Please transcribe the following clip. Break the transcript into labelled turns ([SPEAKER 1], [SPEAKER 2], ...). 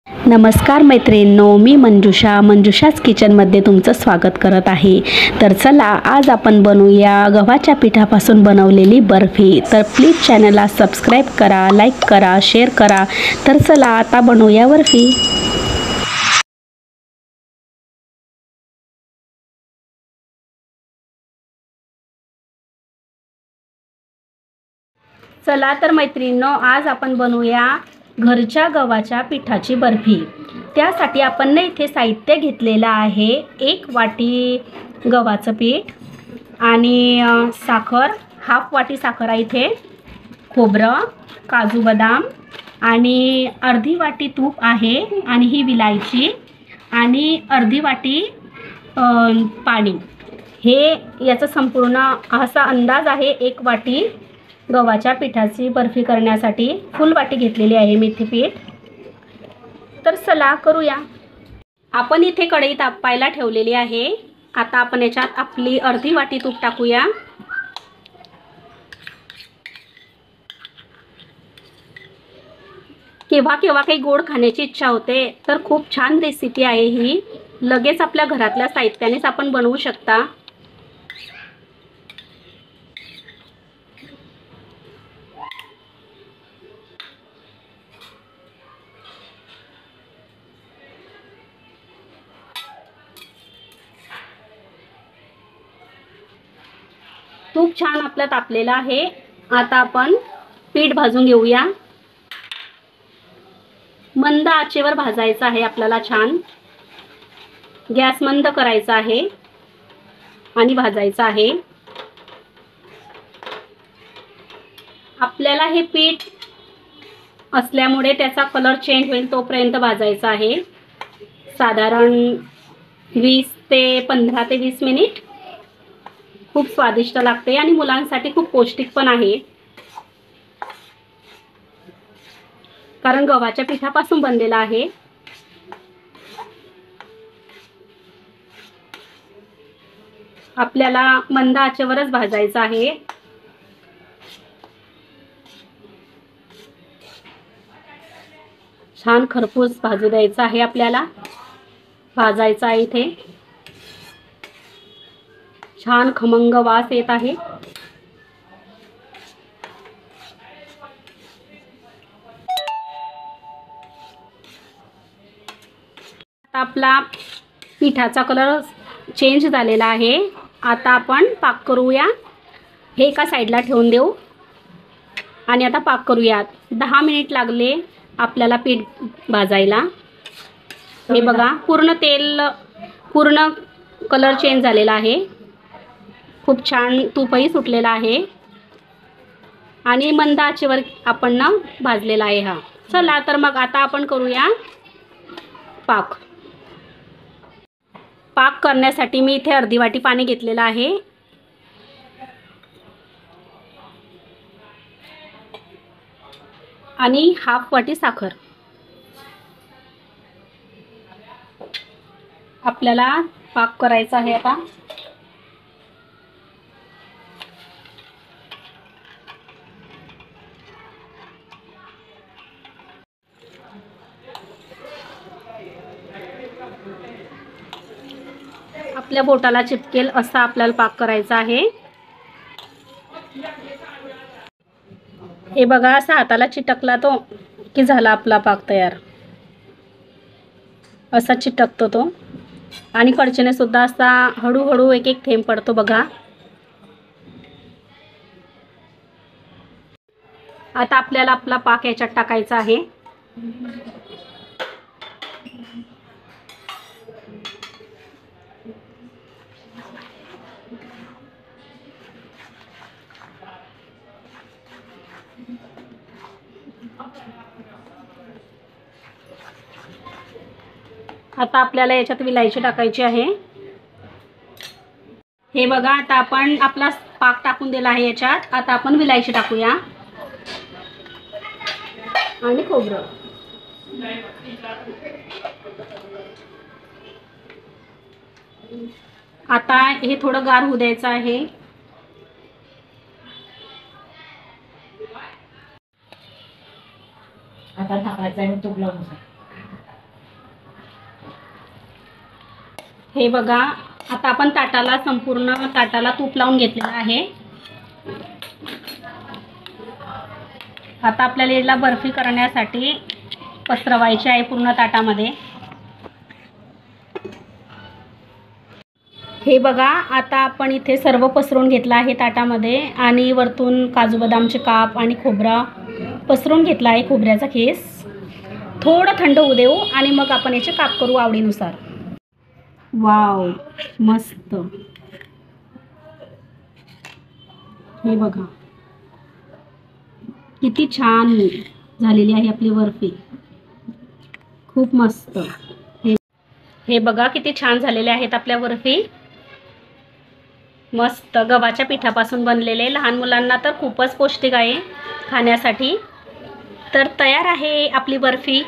[SPEAKER 1] नमस्कार मैत्रिणींनो, मी मंजुषाच किचनमध्ये तुमचं स्वागत करत आहे। तर चला आज आपण बनवूया गव्हाच्या पिठापासून बनवलेली बर्फी। तर प्लीज चॅनलला सबस्क्राईब करा, लाईक करा, शेअर करा। तर चला आता बनवूया बर्फी। चला तर मैत्रिणींनो, आज आपण बनवूया घरच्या गव्हाच्या पिठाची बर्फी। त्यासाठी आपण इथे साहित्य घेतलेलं आहे। 1 वाटी गव्हाचं पीठ आणि साखर, हाफ वाटी साखर आहे इथे, खोबरं, काजू बदाम आणि अर्धी वाटी तूप आहे आणि ही विलायची आणि अर्धी वाटी पाणी। हे याचा संपूर्ण असा अंदाज आहे 1 वाटी गव्हाच्या पिठाची बर्फी करण्यासाठी। फुल वाटी घेतलेली आहे मी इथे पीठ। तर चला करूया। आपण इथे कढई तापायला ठेवलेली आहे। आता आपण याच्यात आपली अर्धी वाटी तूप टाकूया। केव्हा काही गोड खाण्याची इच्छा होते तर खूप छान रेसिपी आहे ही। लगेच आपल्या घरातल्या साहित्यानेच आपण बनवू शकता। तूप छान आपलं तापलेलं आहे। आता आपण पीठ भाजून घेऊया। मंद आचेवर भाजायचं आहे आपल्याला छान। गॅस मंद करायचा आहे आणि भाजायचं आहे। आपल्याला हे पीठ असल्यामुळे त्याचा कलर चेंज होईल तोपर्यंत भाजायचं आहे। साधारण 20 ते 20 मिनिट। खूप स्वादिष्ट लागते आणि मुलांसाठी खूप पौष्टिक पण आहे, कारण गव्हाच्या पिठापासून बनलेला आहे। आपल्याला मंद आचेवरच भाजायचं आहे। छान खरपूस भाजू द्यायचं आहे आपल्याला। भाजायचं आहे इथे। छान खमंग वास येत आहे। आपला पिठाचा कलर चेंज झालेला आहे। आता आपण पाक करूया। हे एका साईडला ठेवून देऊ आणि आता पाक करूया। 10 मिनिट लागले आपल्याला पीठ भाजायला। हे बघा, पूर्ण कलर चेंज झालेला आहे। खूप छान तूपही सुटलेला आहे आणि मंद आचेवर आपण भाजलेला आहे हा। चला तर मग आता आपण करूया पाक। पाक करण्यासाठी मी इथे अर्धी वाटी पाणी घेतलेलं आहे आणि हाफ वाटी साखर। आपल्याला पाक करायचा आहे आता। आपल्या बोटाला चिपकेल असा आपल्याला पाक करायचा आहे। हे बघा, असा हाताला चिटकला तो की झाला आपला पाक तयार। असा चिटकतो तो आणि कडचीने सुद्धा असा हळूहळू एक थेंब पडतो बघा। आता आपल्याला आपला पाक याच्यात टाकायचा आहे। आता आपल्याला याच्यात विलायची टाकायची आहे। हे बघा, आता आपण आपला पाक टाकून दिला आहे याच्यात। आता आपण विलायची टाकूया आणि खोबरं। आता हे थोडं गार होऊ द्यायचं आहे। आता टाकायचं आहे तूप लावून। हे बघा, आता आपण संपूर्ण ताटाला तूप लावून घेतलेलं आहे. आता आपल्याला याला बर्फी करण्यासाठी पसरवायची आहे पूर्ण ताटामध्ये. हे बघा, आता आपण इथे सर्व पसरवून घेतलं आहे ताटामध्ये आणि वरतून काजू बदामचे काप आणि खोबरा पसरवून घेतला आहे, खोबऱ्याचा खीस. थोडं थंड होऊ देऊ आणि मग आपण याचे काप करू आवडीनुसार. वाव, मस्त. हे बघा किती छान झालेली आहे आपली बर्फी, खूप मस्त. हे बघा किती छान झालेले आहेत आपल्या बर्फी. मस्त गव्हाच्या पिठापासून बनलेले, लहान मुलांना तर खूपच पौष्टिक आहे खाण्यासाठी. तर तयार आहे आपली बर्फी.